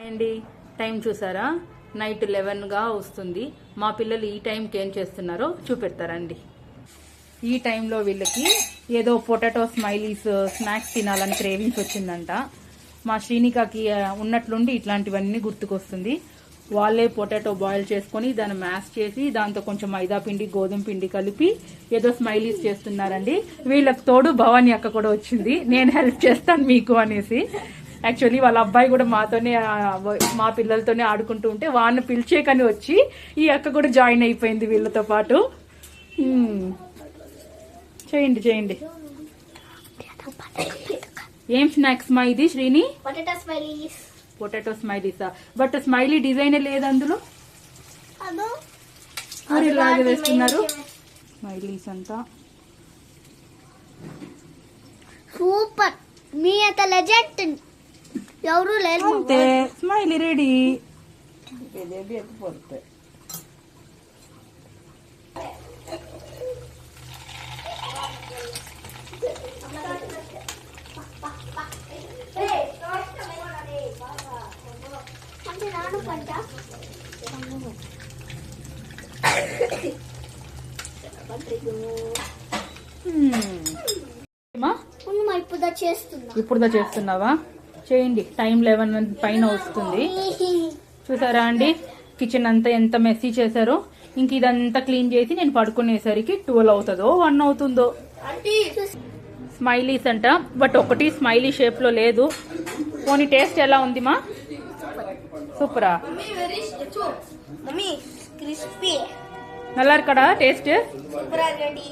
అండి టైం చూసారా, నైట్ 11గా వస్తుంది. మా పిల్లలు ఈ టైంకి ఏం చేస్తున్నారో చూపెడతారండి. ఈ టైంలో వీళ్ళకి ఏదో పొటాటో స్మైలీస్ స్నాక్స్ తినాలని క్రేవింగ్స్ వచ్చిందంట. మా శ్రీనికాకి ఉన్నట్లుండి ఇట్లాంటివన్నీ గుర్తుకొస్తుంది. వాళ్ళే పొటాటో బాయిల్ చేసుకొని దాన్ని మ్యాష్ చేసి దాంతో కొంచెం మైదా పిండి గోధుమ పిండి కలిపి ఏదో స్మైలీస్ చేస్తున్నారండి. వీళ్ళకి తోడు భవానీ అక్క కూడా వచ్చింది, నేను హెల్ప్ చేస్తాను మీకు అనేసి. యాక్చువల్లీ వాళ్ళ అబ్బాయి కూడా మాతోనే మా పిల్లలతోనే ఆడుకుంటూ ఉంటే వాళ్ళని పిలిచే కానీ వచ్చి ఈ అక్క కూడా జాయిన్ అయిపోయింది వీళ్ళతో పాటు. చేయండి చేయండి. ఏం స్నాక్స్ మా ఇది శ్రీని? పొటాటో స్మైలీసా? బట్ స్మైలీ డిజైన్ లేదు అందులో, మరి ఇలాగే వేస్తున్నారు స్మైలీస్ అంతా. సూపర్, మీ అంత లెజెండ్ ఎవరు లేరు. అంతే, స్మైలీ రెడీ. ఇప్పుడుదా చేస్తున్నావా? చేయండి. టైం 11 పైన వస్తుంది. చూసారా అండి, కిచెన్ అంతా ఎంత మెస్సీ చేశారో. ఇంక ఇదంతా క్లీన్ చేసి నేను పడుకునేసరికి 12 అవుతుందో 1 అవుతుందో. స్మైలీస్ అంట, బట్ ఒకటి స్మైలీ షేప్ లో లేదు. పోనీ టేస్ట్ ఎలా ఉంది మా? సూపరా? நல்லா இருக்கடா டேஸ்ட்? சூப்பரா இருக்குடி.